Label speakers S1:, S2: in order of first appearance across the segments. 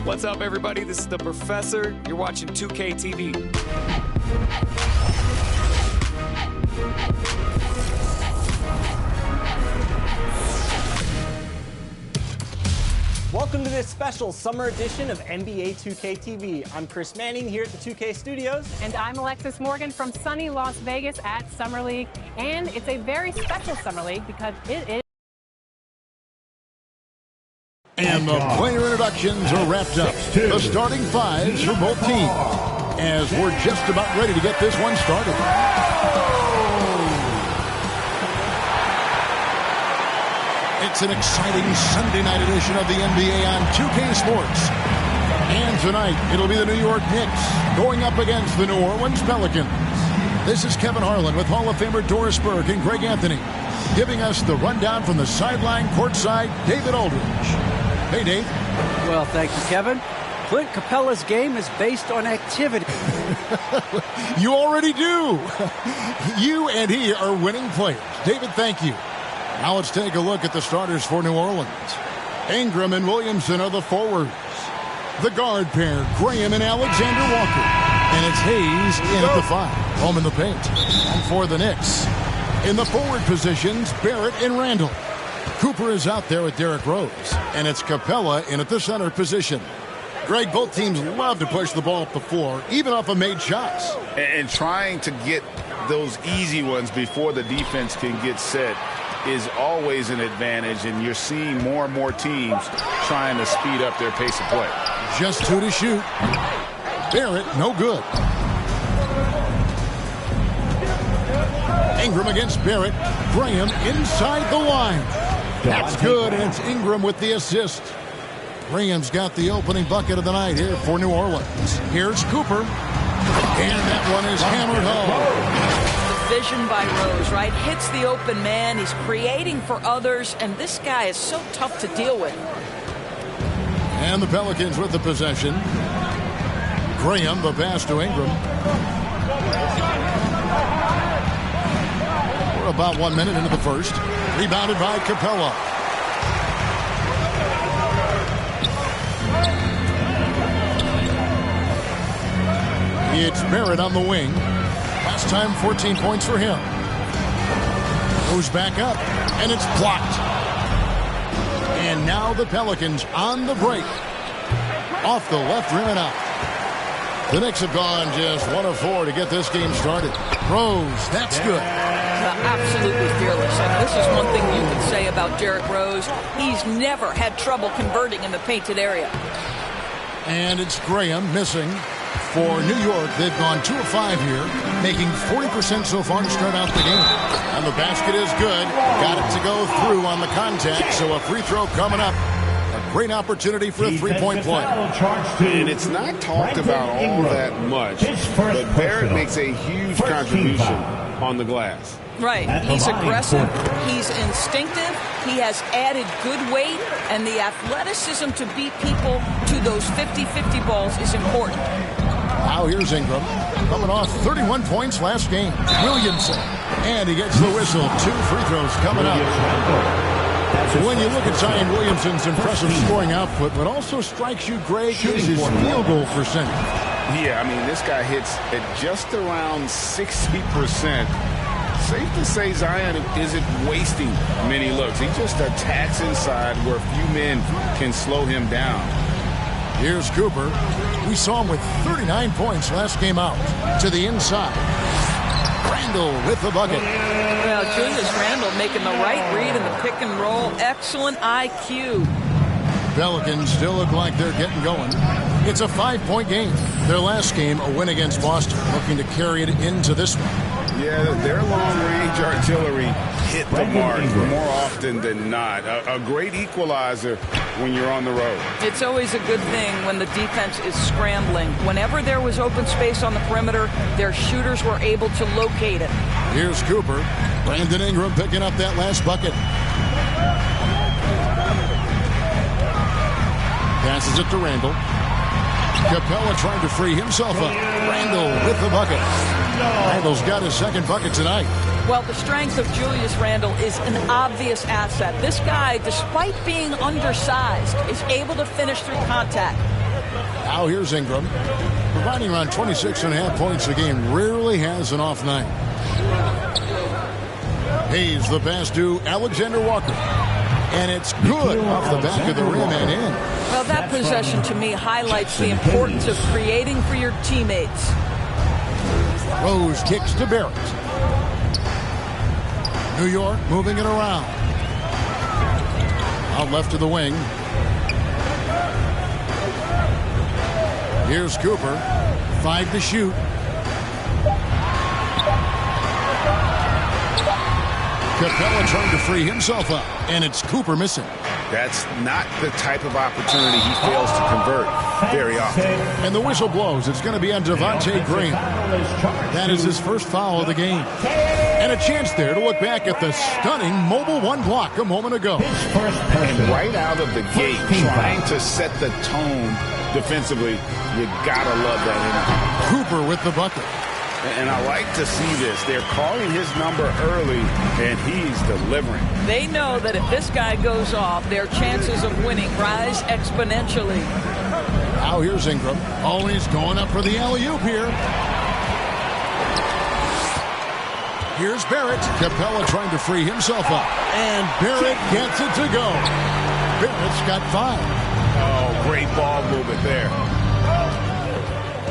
S1: What's up, everybody? This is the Professor. You're watching 2K TV.
S2: Welcome to this special summer edition of NBA 2K TV. I'm Chris Manning here at the 2K Studios.
S3: And I'm Alexis Morgan from sunny Las Vegas at Summer League. And it's a very special Summer League because it is.
S4: And the player introductions are wrapped up. The starting fives for both teams as we're just about ready to get this one started. It's an exciting Sunday night edition of the NBA on 2K Sports. And tonight, it'll be the New York Knicks going up against the New Orleans Pelicans. This is Kevin Harlan with Hall of Famer Doris Burke and Greg Anthony, giving us the rundown from the sideline courtside, David Aldridge. Hey, Dave.
S5: Well, thank you, Kevin. Clint Capella's game is based on activity.
S4: You already do. You and he are winning players. David, thank you. Now let's take a look at the starters for New Orleans. Ingram and Williamson are the forwards. The guard pair, Graham and Alexander Walker. And it's Hayes in at the 5, home in the paint. And for the Knicks, in the forward positions, Barrett and Randall. Cooper is out there with Derrick Rose. And it's Capella in at the center position. Greg, both teams love to push the ball up the floor, even off of made shots.
S6: And trying to get those easy ones before the defense can get set is always an advantage, and you're seeing more and more teams trying to speed up their pace of play.
S4: Just 2 to shoot. Barrett, no good. Ingram against Barrett. Graham inside the line. That's good, and it's Ingram with the assist. Graham's got the opening bucket of the night here for New Orleans. Here's Cooper. And that one is hammered home.
S7: Vision by Rose, right? Hits the open man. He's creating for others, and this guy is so tough to deal with.
S4: And the Pelicans with the possession. Graham, the pass to Ingram. We're about 1 minute into the first. Rebounded by Capella. It's Barrett on the wing. Last time, 14 points for him. Goes back up, and it's blocked. And now the Pelicans on the break. Off the left rim and out. The Knicks have gone just 1 of 4 to get this game started. Rose, that's good.
S7: Absolutely fearless. And this is one thing you can say about Derrick Rose. He's never had trouble converting in the painted area.
S4: And it's Graham missing. For New York, they've gone 2 of 5 here, making 40% so far to start out the game. And the basket is good. Got it to go through on the contact, so a free throw coming up. A great opportunity for a three-point play.
S6: And it's not talked about all that much, but Barrett makes a huge contribution on the glass.
S7: Right. He's aggressive. He's instinctive. He has added good weight, and the athleticism to beat people to those 50-50 balls is important.
S4: Now here's Ingram, coming off 31 points last game. Williamson, and he gets the whistle. 2 free throws coming up. When you look at Zion Williamson's impressive scoring output, what also strikes you, Greg, is his field goal percentage.
S6: Yeah, I mean, this guy hits at just around 60%. Safe to say Zion isn't wasting many looks. He just attacks inside where few men can slow him down.
S4: Here's Cooper. We saw him with 39 points last game out. To the inside. Randall with the bucket.
S7: Well, Julius Randall making the right read in the pick and roll. Excellent IQ.
S4: Pelicans still look like they're getting going. It's a 5-point game. Their last game, a win against Boston, looking to carry it into this one.
S6: Yeah, their long-range artillery hit the mark more often than not. A great equalizer when you're on the road.
S7: It's always a good thing when the defense is scrambling. Whenever there was open space on the perimeter, their shooters were able to locate it.
S4: Here's Cooper. Brandon Ingram picking up that last bucket. Passes it to Randall. Capella trying to free himself up. Randall with the bucket. Randall's got his second bucket tonight.
S7: Well, the strength of Julius Randall is an obvious asset. This guy, despite being undersized, is able to finish through contact.
S4: Now here's Ingram, providing around 26.5 points a game. Rarely has an off night. Hayes, the pass to Alexander Walker. And it's good off the back of the rim and in.
S7: Well, that possession to me highlights the importance of creating for your teammates.
S4: Rose kicks to Barrett. New York moving it around. Out left to the wing. Here's Cooper. 5 to shoot. Capella trying to free himself up, and it's Cooper missing.
S6: That's not the type of opportunity he fails to convert very often.
S4: And the whistle blows. It's going to be on Devontae Green. That is his first foul of the game. And a chance there to look back at the stunning mobile one block a moment ago.
S6: And right out of the gate, trying to set the tone defensively, you gotta love that energy.
S4: Cooper with the bucket.
S6: And I like to see this. They're calling his number early, and he's delivering.
S7: They know that if this guy goes off, their chances of winning rise exponentially.
S4: Now here's Ingram. Oh, and he's going up for the alley-oop here. Here's Barrett. Capella trying to free himself up. And Barrett gets it to go. Barrett's got 5.
S6: Oh, great ball movement there.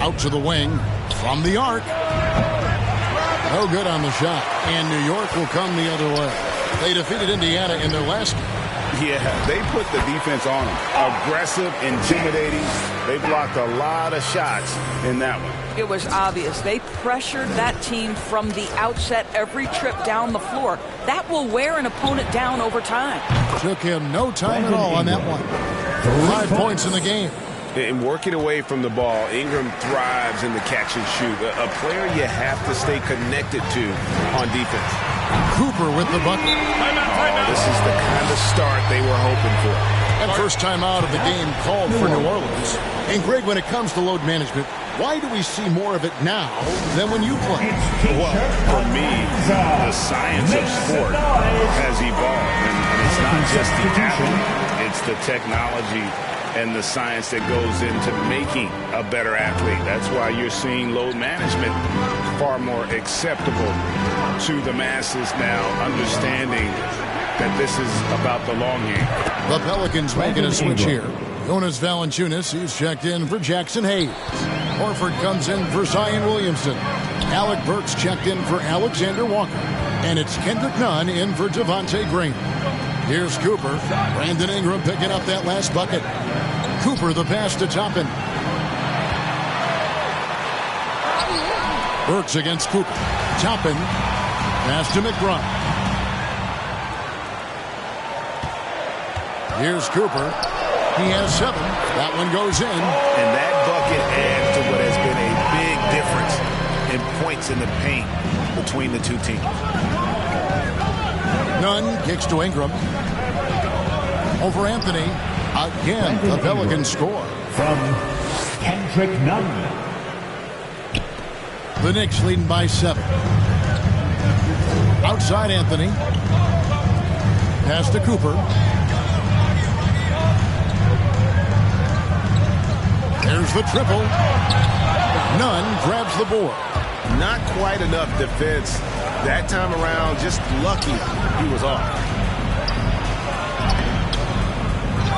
S4: Out to the wing. From the arc. No good on the shot. And New York will come the other way. They defeated Indiana in their last game.
S6: Yeah, they put the defense on them. Aggressive, intimidating. They blocked a lot of shots in that one.
S7: It was obvious. They pressured that team from the outset every trip down the floor. That will wear an opponent down over time.
S4: Took him no time at all on that one. 5 points in the game.
S6: And working away from the ball, Ingram thrives in the catch and shoot. A player you have to stay connected to on defense.
S4: Cooper with the bucket.
S6: Oh, this is the kind of start they were hoping for.
S4: And first time out of the game called for New Orleans. And Greg, when it comes to load management, why do we see more of it now than when you play?
S6: Well, for me, the science of sport has evolved. And it's not just the athlete, it's the technology and the science that goes into making a better athlete. That's why you're seeing load management far more acceptable to the masses now, understanding that this is about the long game.
S4: The Pelicans making a switch here. Jonas Valanciunas, he's checked in for Jackson Hayes. Horford comes in for Zion Williamson. Alec Burks checked in for Alexander Walker. And it's Kendrick Nunn in for Devontae Green. Here's Cooper. Brandon Ingram picking up that last bucket. Cooper the pass to Toppin. Burks against Cooper. Toppin. Pass to McBride. Here's Cooper. He has 7. That one goes in.
S6: And that bucket adds to what has been a big difference in points in the paint between the two teams.
S4: Nunn kicks to Ingram. Over Anthony. Again, the Pelicans score.
S8: From Kendrick Nunn.
S4: The Knicks leading by 7. Outside Anthony. Pass to Cooper. There's the triple. Nunn grabs the board.
S6: Not quite enough defense that time around. Just lucky he was off.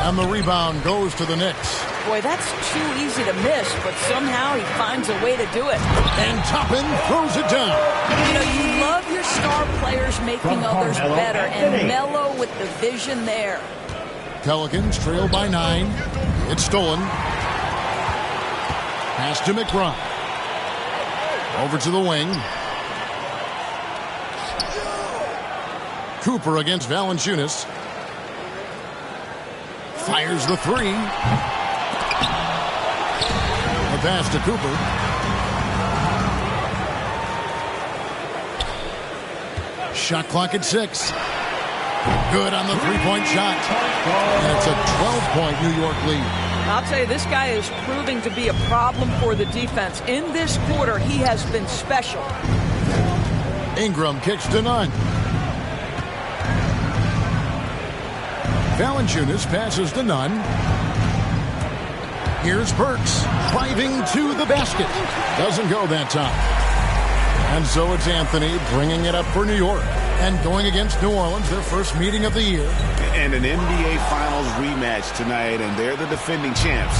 S4: And the rebound goes to the Knicks.
S7: Boy, that's too easy to miss, but somehow he finds a way to do it.
S4: And Toppin throws it down.
S7: You know, you love your star players making others better, and Melo with the vision there.
S4: Pelicans trail by 9. It's stolen. Pass to McBride. Over to the wing. Cooper against Valanciunas. Fires the 3. The pass to Cooper. Shot clock at 6. Good on the 3-point shot. And it's a 12-point New York lead.
S7: I'll tell you, this guy is proving to be a problem for the defense. In this quarter, he has been special.
S4: Ingram kicks to Nunn. Valanciunas passes to Nunn. Here's Burks driving to the basket. Doesn't go that time. And so it's Anthony bringing it up for New York and going against New Orleans, their first meeting of the year.
S6: And an NBA Finals rematch tonight, and they're the defending champs.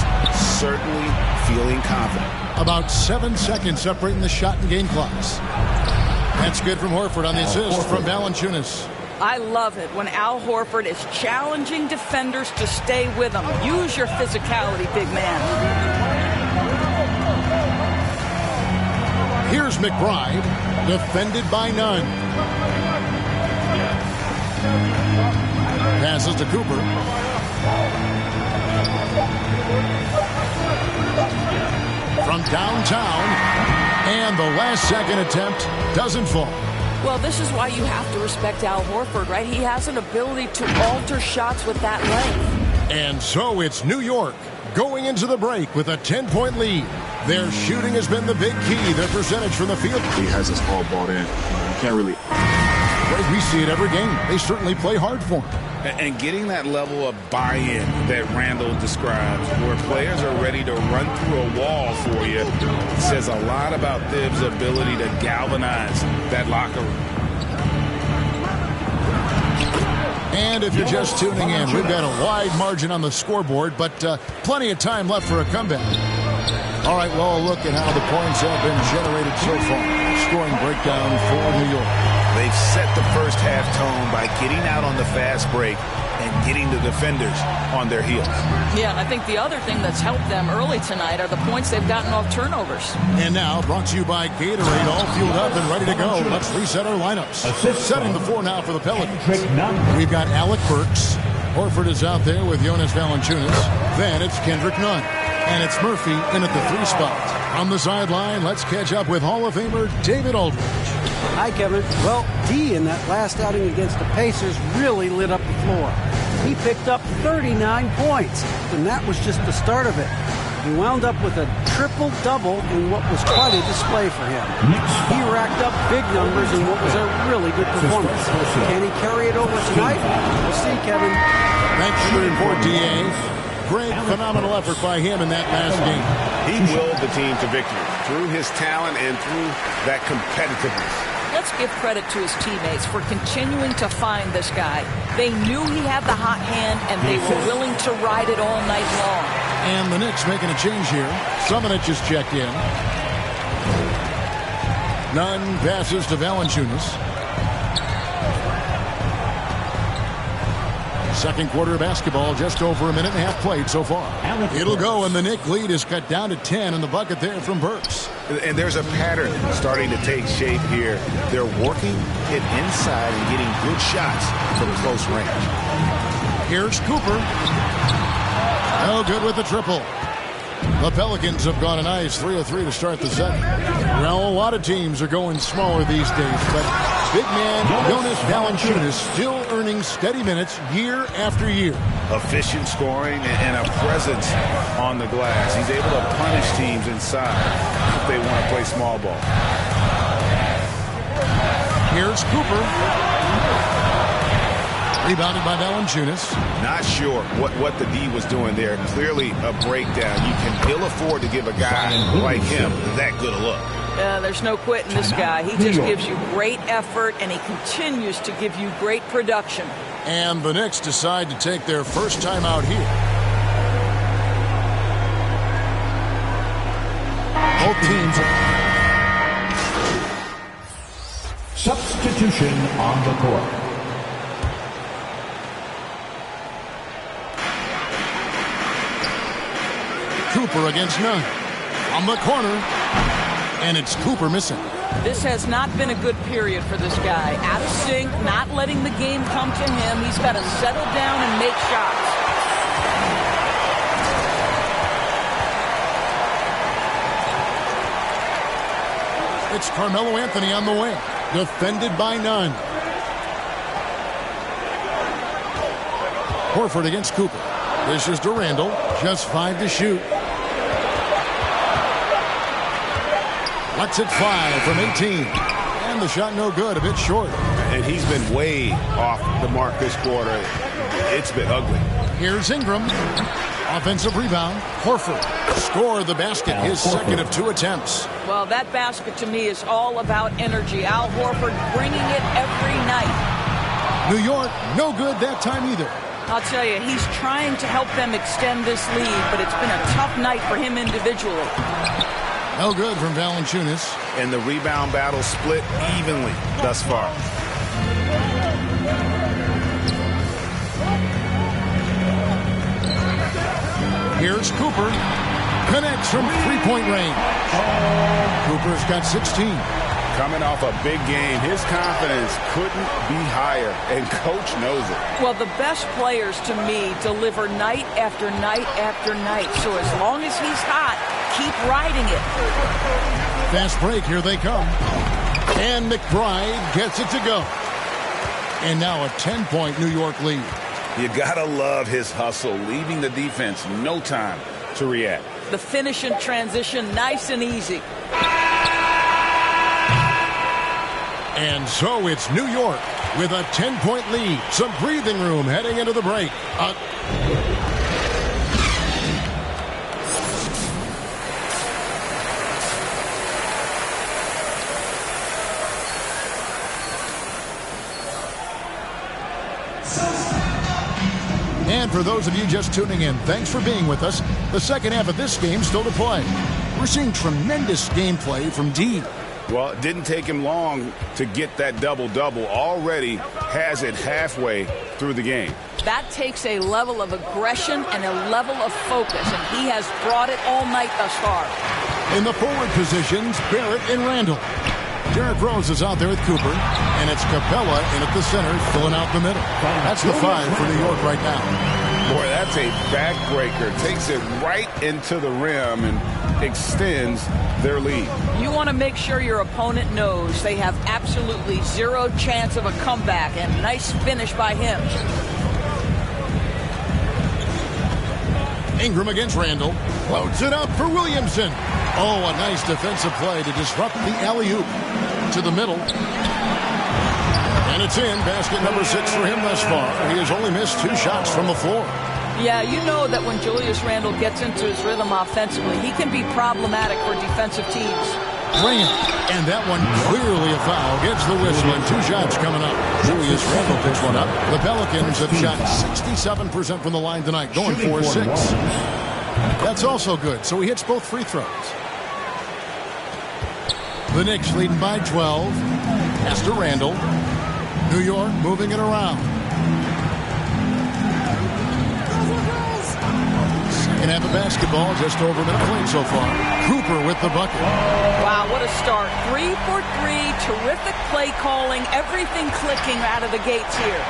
S6: Certainly feeling confident.
S4: About 7 seconds separating the shot and game clocks. That's good from Horford on the assist from Valanciunas.
S7: I love it when Al Horford is challenging defenders to stay with him. Use your physicality, big man.
S4: Here's McBride, defended by none. Passes to Cooper. From downtown, and the last second attempt doesn't fall.
S7: Well, this is why you have to respect Al Horford, right? He has an ability to alter shots with that length.
S4: And so it's New York going into the break with a 10-point lead. Their shooting has been the big key, their percentage from the field.
S9: He has us all bought in. You can't really...
S4: We see it every game. They certainly play hard for him.
S6: And getting that level of buy-in that Randall describes, where players are ready to run through a wall for you, says a lot about Thibs' ability to galvanize that locker room.
S4: And if you're just tuning in, we've got a wide margin on the scoreboard, but plenty of time left for a comeback. All right, well, a look at how the points have been generated so far. Scoring breakdown for New York.
S6: They've set the first half tone by getting out on the fast break and getting the defenders on their heels.
S7: Yeah, and I think the other thing that's helped them early tonight are the points they've gotten off turnovers.
S4: And now, brought to you by Gatorade, all fueled up and ready to go. Let's reset our lineups. Setting the floor now for the Pelicans. We've got Alec Burks. Horford is out there with Jonas Valanciunas. Then it's Kendrick Nunn. And it's Murphy in at the 3 spot. On the sideline, let's catch up with Hall of Famer David Aldridge.
S5: Hi, Kevin. Well, D in that last outing against the Pacers really lit up the floor. He picked up 39 points, and that was just the start of it. He wound up with a triple-double in what was quite a display for him. He racked up big numbers in what was a really good performance. Can he carry it over tonight? We'll see, Kevin.
S4: Thanks for the report, D.A. Great, phenomenal effort by him in that last game.
S6: He willed the team to victory through his talent and through that competitiveness.
S7: Let's give credit to his teammates for continuing to find this guy. They knew he had the hot hand, and they were willing to ride it all night long.
S4: And the Knicks making a change here. Summonich just checked in. Nunn passes to Valanciunas. Second quarter of basketball, just over a minute and a half played so far. It'll go, and the Knicks lead is cut down to 10 in the bucket there from Burks.
S6: And there's a pattern starting to take shape here. They're working it inside and getting good shots from close range.
S4: Here's Cooper. No good with the triple. The Pelicans have gone a nice 3 of 3 to start the second. Well, a lot of teams are going smaller these days, but big man Jonas Valanciunas still earning steady minutes year after year.
S6: Efficient scoring and a presence on the glass. He's able to punish teams inside if they want to play small ball.
S4: Here's Cooper. Rebounded by Valanciunas.
S6: Not sure what the D was doing there. Clearly a breakdown. You can ill afford to give a guy like him that good a look.
S7: There's no quitting this guy. He just gives you great effort, and he continues to give you great production.
S4: And the Knicks decide to take their first time out here. Both teams.
S8: Substitution on the court.
S4: Cooper against Nunn. On the corner. And it's Cooper missing.
S7: This has not been a good period for this guy. Out of sync, not letting the game come to him. He's got to settle down and make shots.
S4: It's Carmelo Anthony on the wing. Defended by Nunn. Horford against Cooper. This is to Randall. Just 5 to shoot. Lets it fly from 18. And the shot no good, a bit short.
S6: And he's been way off the mark this quarter. It's been ugly.
S4: Here's Ingram. Offensive rebound. Horford scored the basket, his second of 2 attempts.
S7: Well, that basket to me is all about energy. Al Horford bringing it every night.
S4: New York, no good that time either.
S7: I'll tell you, he's trying to help them extend this lead, but it's been a tough night for him individually.
S4: No good from Valanciunas.
S6: And the rebound battle split evenly thus far.
S4: Here's Cooper. Connects from three-point range. Cooper's got 16.
S6: Coming off a big game, his confidence couldn't be higher, and Coach knows it.
S7: Well, the best players, to me, deliver night after night after night. So as long as he's hot, keep riding it.
S4: Fast break, here they come. And McBride gets it to go. And now a 10-point New York lead.
S6: You gotta love his hustle, leaving the defense no time to react.
S7: The finish and transition, nice and easy.
S4: And so it's New York with a 10-point lead. Some breathing room heading into the break. And for those of you just tuning in, thanks for being with us. The second half of this game still to play. We're seeing tremendous gameplay from D.
S6: Well, it didn't take him long to get that double-double. Already has it halfway through the game.
S7: That takes a level of aggression and a level of focus, and he has brought it all night thus far.
S4: In the forward positions, Barrett and Randall. Derrick Rose is out there with Cooper, and it's Capella in at the center, filling out the middle. That's the 5 for New York right now.
S6: Boy, that's a backbreaker. Takes it right into the rim and extends their lead.
S7: You want to make sure your opponent knows they have absolutely zero chance of a comeback, and nice finish by him.
S4: Ingram against Randall. Floats it up for Williamson. Oh, a nice defensive play to disrupt the alley-oop. To the middle. And it's in. Basket number 6 for him thus far. He has only missed 2 shots from the floor.
S7: Yeah, you know that when Julius Randle gets into his rhythm offensively, he can be problematic for defensive teams.
S4: Grant, and that one clearly a foul. Gets the whistle, and 2 shots coming up. Julius Randle picks one up. The Pelicans have shot 67% from the line tonight, going 4-6. That's also good, so he hits both free throws. The Knicks leading by 12. Pass to Randle. New York moving it around. Second half of basketball, just over a minute played so far. Cooper with the bucket.
S7: Wow, what a start. 3 for 3, terrific play calling, everything clicking out of the gates here.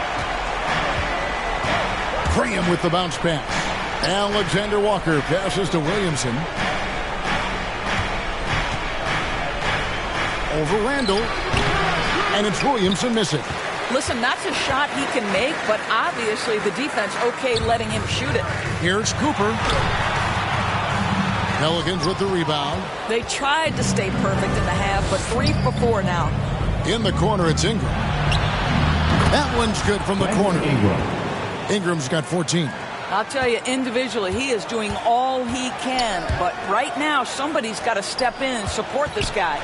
S4: Graham with the bounce pass. Alexander Walker passes to Williamson. Over Randall. And it's Williamson missing.
S7: Listen, that's a shot he can make, but obviously the defense okay letting him shoot it.
S4: Here's Cooper. Pelicans with the rebound.
S7: They tried to stay perfect in the half, but 3 for 4 now.
S4: In the corner, it's Ingram. That one's good from the corner. Ingram's got 14.
S7: I'll tell you, individually, he is doing all he can. But right now, somebody's got to step in and support this guy.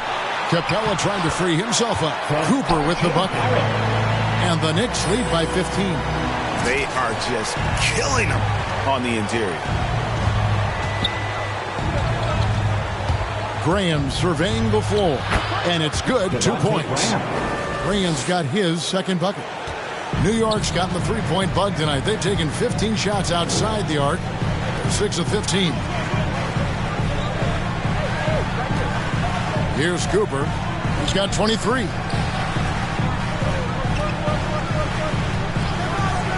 S4: Capella trying to free himself up. Cooper with the bucket. And the Knicks lead by 15.
S6: They are just killing them on the interior.
S4: Graham surveying the floor. And it's good, 2 points. Graham's got his second bucket. New York's gotten the three-point bug tonight. They've taken 15 shots outside the arc. 6 of 15. Here's Cooper. He's got 23.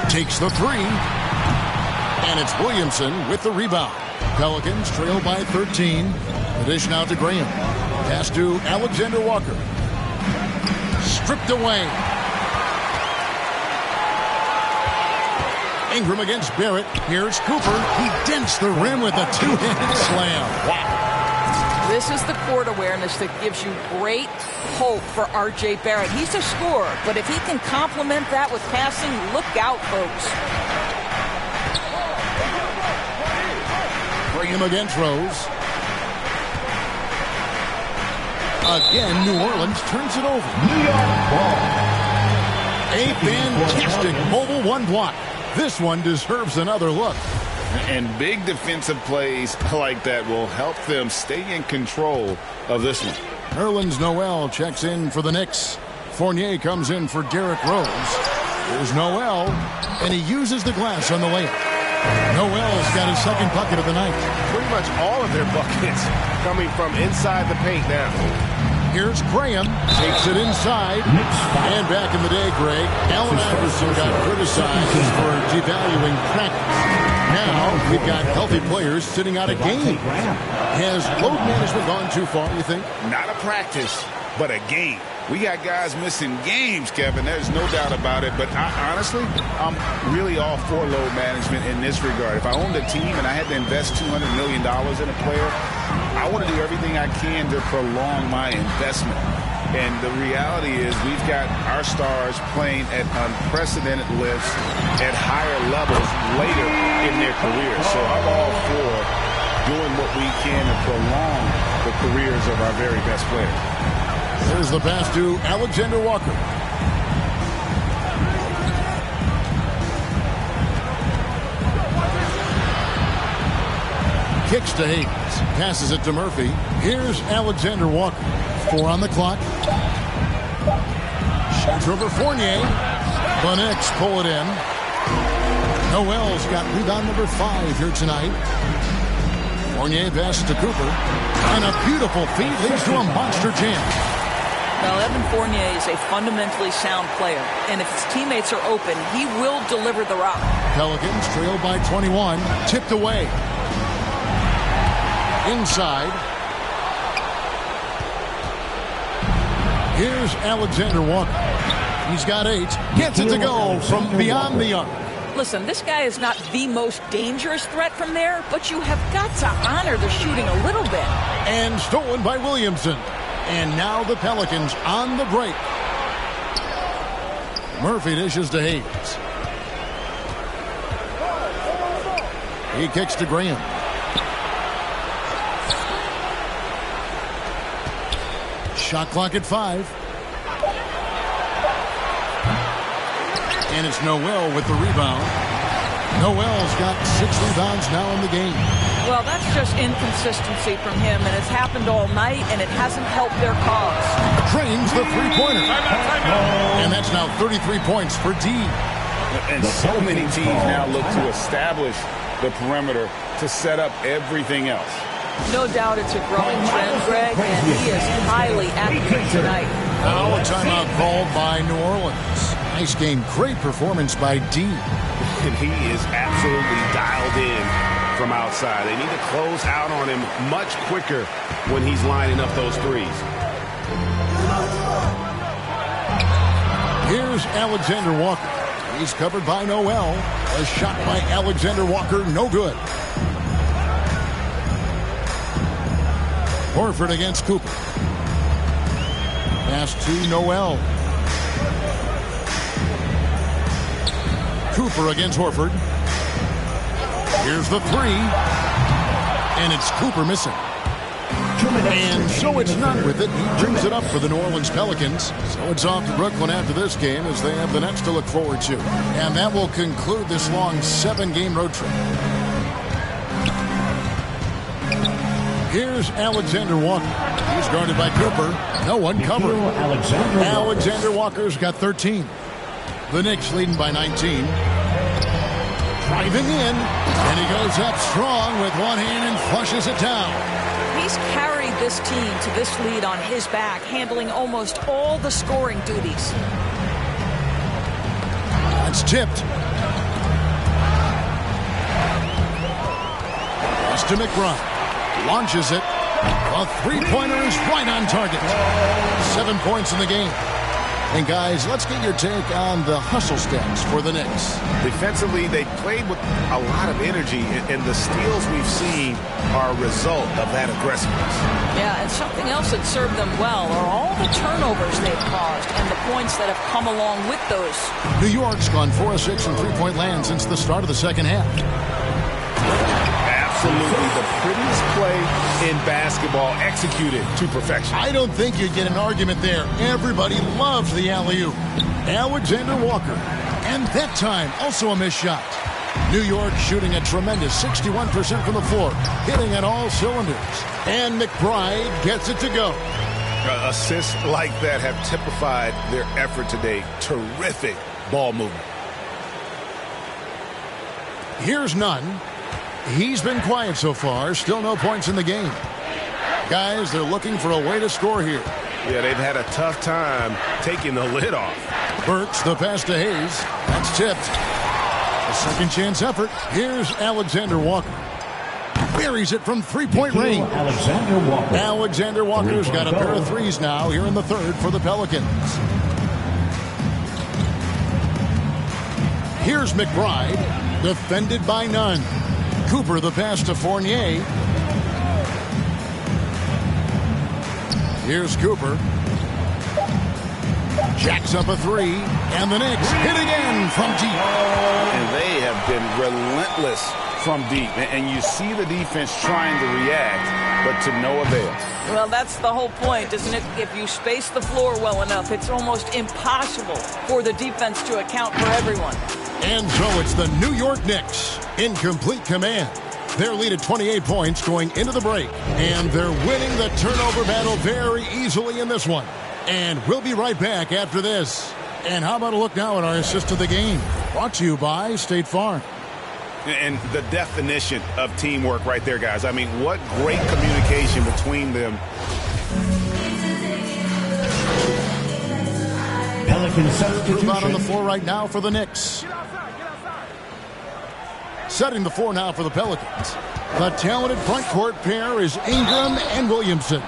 S4: Takes the 3. And it's Williamson with the rebound. Pelicans trail by 13. Addition out to Graham. Pass to Alexander Walker. Stripped away. Ingram against Barrett. Here's Cooper. He dents the rim with a 2-handed slam. Wow.
S7: This is the court awareness that gives you great hope for R.J. Barrett. He's a scorer, but if he can complement that with passing, look out, folks.
S4: Graham again throws. Again, New Orleans turns it over.
S8: New York ball.
S4: A fantastic mobile one block. This one deserves another look.
S6: And big defensive plays like that will help them stay in control of this one.
S4: Nerlens Noel checks in for the Knicks. Fournier comes in for Derrick Rose. There's Noel, and he uses the glass on the layup. Noel's got his second bucket of the night.
S10: Pretty much all of their buckets coming from inside the paint now.
S4: Here's Graham, takes it inside, and back in the day, Greg, Allen Iverson got criticized for devaluing practice. Now we've got healthy players sitting out a game. Has load management gone too far, you think?
S6: Not a practice, but a game. We got guys missing games, Kevin. There's no doubt about it. But honestly, I'm really all for load management in this regard. If I owned a team and I had to invest $200 million in a player, I want to do everything I can to prolong my investment. And the reality is we've got our stars playing at unprecedented lifts at higher levels later in their careers. So I'm all for doing what we can to prolong the careers of our very best players.
S4: There's the pass to Alexander Walker. Kicks to Hayes. Passes it to Murphy. Here's Alexander Walker. 4 on the clock. Shoots over Fournier. The Knicks pull it in. Noel's got rebound number 5 here tonight. Fournier passes to Cooper. And a beautiful feed leads to a monster jam.
S7: Now, Evan Fournier is a fundamentally sound player, and if his teammates are open, he will deliver the rock.
S4: Pelicans trail by 21, tipped away. Inside. Here's Alexander Walker. He's got 8. Gets it to go from beyond the arc.
S7: Listen, this guy is not the most dangerous threat from there, but you have got to honor the shooting a little bit.
S4: And stolen by Williamson. And now the Pelicans on the break. Murphy dishes to Hayes. He kicks to Graham. Shot clock at 5. And it's Noel with the rebound. Noel's got 6 rebounds now in the game.
S7: Well, that's just inconsistency from him, and it's happened all night, and it hasn't helped their cause.
S4: Drains the three-pointer. And that's now 33 points for D.
S6: And so many teams now look to establish the perimeter to set up everything else.
S7: No doubt it's a growing trend, Greg, and he is highly active tonight.
S4: Now a timeout called by New Orleans. Nice game. Great performance by D.
S10: And he is absolutely dialed in from outside. They need to close out on him much quicker when he's lining up those threes.
S4: Here's Alexander Walker. He's covered by Noel. A shot by Alexander Walker, no good. Horford against Cooper. Pass to Noel. Cooper against Horford. Here's the 3. And it's Cooper missing. And so it's not with it. He brings it up for the New Orleans Pelicans. So it's off to Brooklyn after this game as they have the Nets to look forward to. And that will conclude this long 7-game road trip. Here's Alexander Walker. He's guarded by Cooper. No one covering. Alexander Walker's got 13. The Knicks leading by 19. Driving in. And he goes up strong with one hand and flushes it down.
S7: He's carried this team to this lead on his back, handling almost all the scoring duties.
S4: That's tipped. Pass to McBride. Launches it. A three-pointer is right on target. 7 points in the game. And guys, let's get your take on the hustle stats for the Knicks.
S10: Defensively, they played with a lot of energy, and the steals we've seen are a result of that aggressiveness.
S7: Yeah, and something else that served them well are all the turnovers they've caused and the points that have come along with those.
S4: New York's gone 4 of 6 from three-point land since the start of the second half.
S10: absolutely the prettiest play in basketball, executed to perfection.
S4: I don't think you'd get an argument there. Everybody loves the alley-oop. Alexander Walker. And that time, also a missed shot. New York shooting a tremendous 61% from the floor, hitting on all cylinders. And McBride gets it to go.
S10: Assists like that have typified their effort today. Terrific ball movement.
S4: Here's none. He's been quiet so far. Still no points in the game. Guys, they're looking for a way to score here.
S10: Yeah, they've had a tough time taking the lid off.
S4: Burks, the pass to Hayes. That's tipped. A second chance effort. Here's Alexander Walker. Buries it from three-point range. Alexander Walker's got a pair of threes now here in the third for the Pelicans. Here's McBride, defended by none. Cooper, the pass to Fournier. Here's Cooper. Jacks up a three, and the Knicks hit again from deep.
S10: And they have been relentless from deep. And you see the defense trying to react, but to no avail.
S7: Well, that's the whole point, isn't it? If you space the floor well enough, it's almost impossible for the defense to account for everyone.
S4: And so it's the New York Knicks in complete command. Their lead at 28 points going into the break. And they're winning the turnover battle very easily in this one. And we'll be right back after this. And how about a look now at our assist of the game? Brought to you by State Farm.
S10: And the definition of teamwork right there, guys. I mean, what great communication between them.
S8: Pelican substitution.
S4: Out on the floor right now for the Knicks. Setting the floor now for the Pelicans. The talented front court pair is Ingram and Williamson.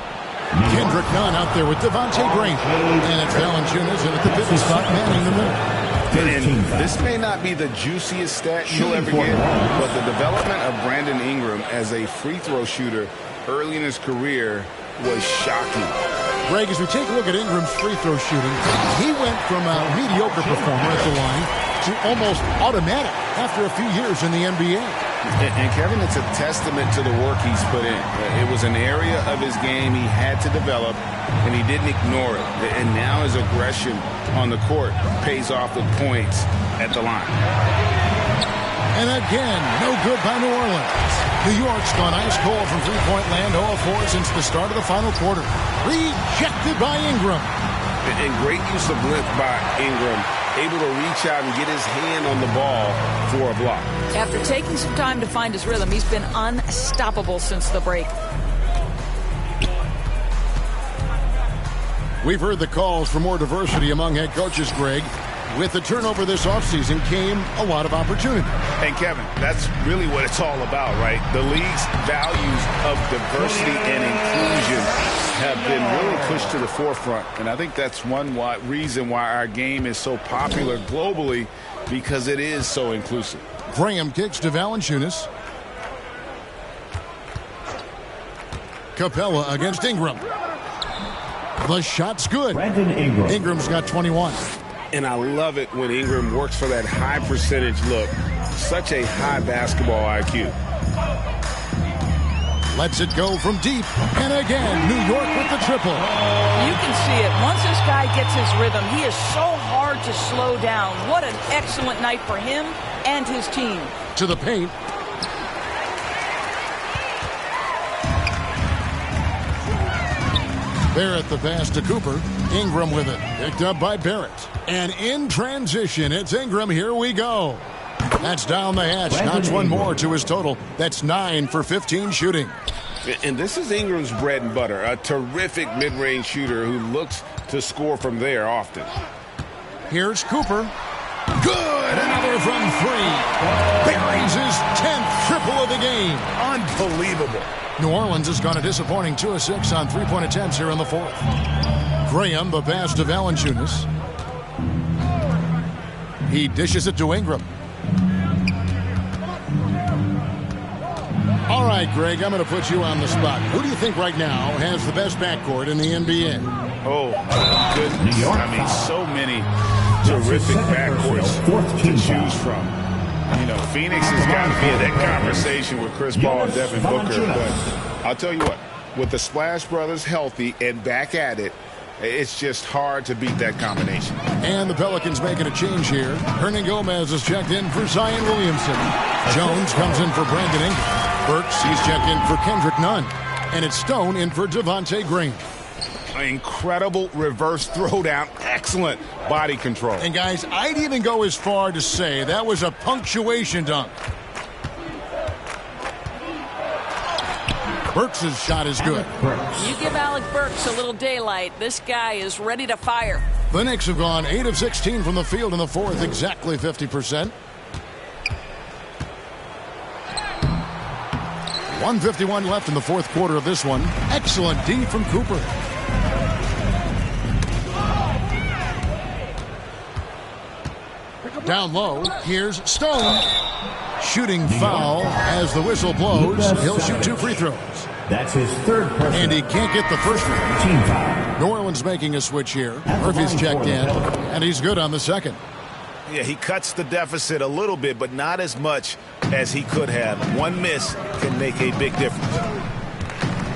S4: Kendrick Nunn out there with Devontae Green. And it's Valanciunas in at the 50 spot, manning the middle.
S10: And this may not be the juiciest stat you'll ever get, but the development of Brandon Ingram as a free throw shooter early in his career was shocking.
S4: Greg, as we take a look at Ingram's free throw shooting, he went from a mediocre performer at the line to almost automatic after a few years in the NBA.
S10: And Kevin, it's a testament to the work he's put in. It was an area of his game he had to develop, and he didn't ignore it. And now his aggression on the court pays off with points at the line.
S4: And again, no good by New Orleans. New York's gone ice cold from three-point land, 0-4 since the start of the final quarter. Rejected by Ingram.
S10: And great use of length by Ingram, able to reach out and get his hand on the ball for a block.
S7: After taking some time to find his rhythm, he's been unstoppable since the break.
S4: We've heard the calls for more diversity among head coaches, Greg. With the turnover this offseason came a lot of opportunity.
S10: And Kevin, that's really what it's all about, right? The league's values of diversity and inclusion have been really pushed to the forefront. And I think that's one reason why our game is so popular globally, because it is so inclusive.
S4: Graham kicks to Valanciunas. Capella against Ingram. The shot's good.
S8: Brandon Ingram.
S4: Ingram's got 21.
S10: And I love it when Ingram works for that high percentage look. Such a high basketball IQ.
S4: Lets it go from deep. And again, New York with the triple.
S7: You can see it. Once this guy gets his rhythm, he is so hard to slow down. What an excellent night for him and his team.
S4: To the paint. Barrett the pass to Cooper. Ingram with it. Picked up by Barrett. And in transition, it's Ingram. Here we go. That's down the hatch. Notch one more to his total. That's 9 for 15 shooting.
S10: And this is Ingram's bread and butter. A terrific mid-range shooter who looks to score from there often.
S4: Here's Cooper. Good. Another from three. Buries his 10th triple of the game.
S10: Unbelievable.
S4: New Orleans has gone a disappointing 2 of 6 on three-point attempts here in the fourth. Graham, the pass to Valanciunas. He dishes it to Ingram. All right, Greg, I'm going to put you on the spot. Who do you think right now has the best backcourt in the NBA?
S10: Oh, goodness. I mean, so many terrific backcourts to choose from. You know, Phoenix has got to be in that conversation with Chris Paul and Devin Booker. But I'll tell you what, with the Splash Brothers healthy and back at it, it's just hard to beat that combination.
S4: And the Pelicans making a change here. Hernan Gomez is checked in for Zion Williamson. Jones comes in for Brandon Ingram. Burks, he's checked in for Kendrick Nunn. And it's Stone in for Devontae Green.
S10: Incredible reverse throwdown. Excellent body control.
S4: And guys, I'd even go as far to say that was a punctuation dunk. Burks' shot is good.
S7: You give Alec Burks a little daylight. This guy is ready to fire.
S4: The Knicks have gone 8 of 16 from the field in the fourth, exactly 50%. 1:51 left in the fourth quarter of this one. Excellent D from Cooper. Down low, here's Stone. Shooting foul as the whistle blows. He'll shoot 2 free throws.
S8: That's his third personal.
S4: And he can't get the first one.
S8: Team foul.
S4: New Orleans making a switch here. Murphy's checked in, and he's good on the second.
S10: Yeah, he cuts the deficit a little bit, but not as much as he could have. One miss can make a big difference.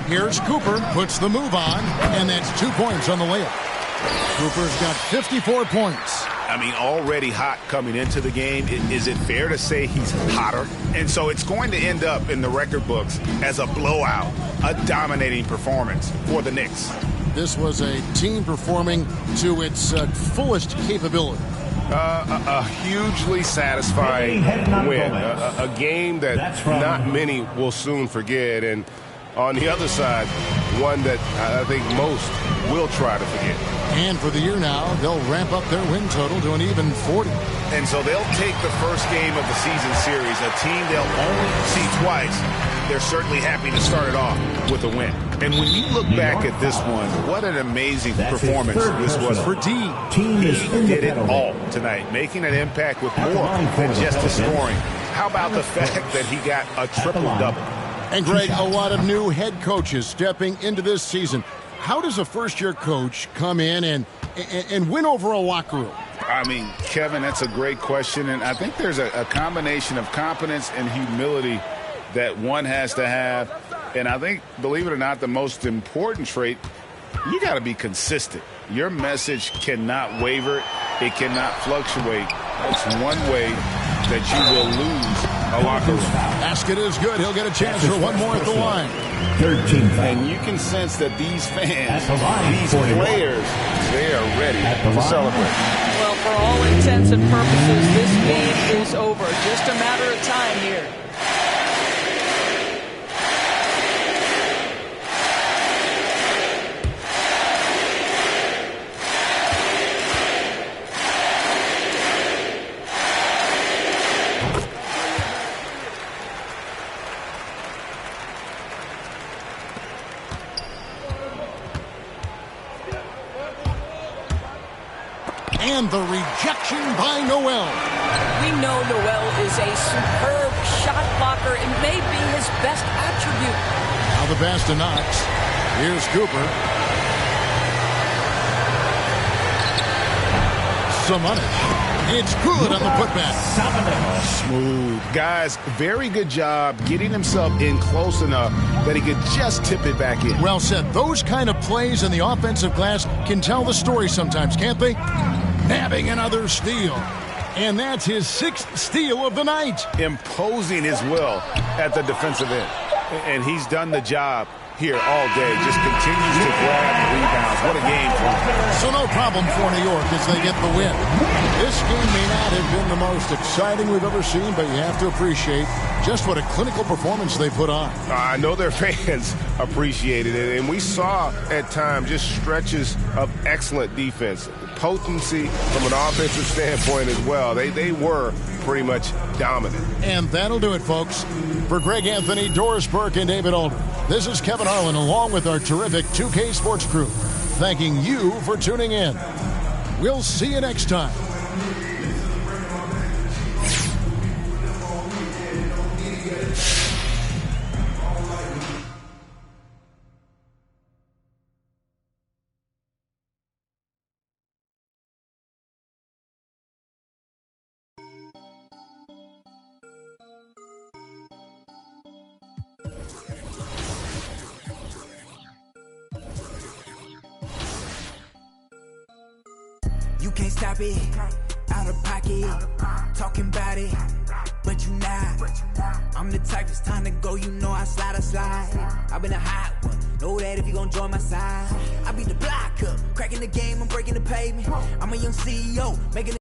S4: Here's Cooper, puts the move on, and that's 2 points on the layup. Cooper's got 54 points.
S10: I mean, already hot coming into the game. Is it fair to say he's hotter? And so it's going to end up in the record books as a blowout, a dominating performance for the Knicks.
S4: This was a team performing to its fullest capability.
S11: A hugely satisfying win. A game that not many will soon forget. And on the other side, one that I think most will try to forget.
S4: And for the year now, they'll ramp up their win total to an even 40.
S10: And so they'll take the first game of the season series, a team they'll only see twice. They're certainly happy to start it off with a win. And when you look back at this one, what an amazing performance this was for D. He did it all tonight, making an impact with more than just the scoring. How about the fact that he got a triple-double?
S4: And Greg, a lot of new head coaches stepping into this season. How does a first-year coach come in and win over a locker room?
S10: I mean, Kevin, that's a great question. And I think there's a combination of confidence and humility that one has to have. And I think, believe it or not, the most important trait, you got to be consistent. Your message cannot waver. It cannot fluctuate. That's one way that you will lose a locker room.
S4: Basket is good. He'll get a chance for one more at the line.
S8: 13 foul.
S10: And you can sense that these fans, these players, they are ready to celebrate.
S7: Well, for all intents and purposes, this game is over. Just a matter of time here.
S4: And the rejection by Noel.
S7: We know Noel is a superb shot blocker. It may be his best attribute.
S4: Now the pass to Knox. Here's Cooper. Samanic. It's good on the putback.
S10: Smooth. Guys, very good job getting himself in close enough that he could just tip it back in.
S4: Well said. Those kind of plays in the offensive glass can tell the story sometimes, can't they? Having another steal. And that's his 6th steal of the night.
S10: Imposing his will at the defensive end. And he's done the job here all day. Just continues to grab rebounds. What a game for him.
S4: So no problem for New York as they get the win. This game may not have been the most exciting we've ever seen, but you have to appreciate just what a clinical performance they put on.
S11: I know their fans appreciated it, and we saw at times just stretches of excellent defense. Potency from an offensive standpoint as well. They were pretty much dominant.
S4: And that'll do it, folks. For Greg Anthony, Doris Burke, and David Aldridge, this is Kevin Harlan along with our terrific 2K Sports crew, thanking you for tuning in. We'll see you next time.
S12: can't stop it. Out of pocket, talking about it, but you not. I'm the type, it's time to go, you know I slide. I've been a hot one, know that if you gon' join my side. I beat the block up, cracking the game, I'm breaking the pavement. I'm a young CEO, making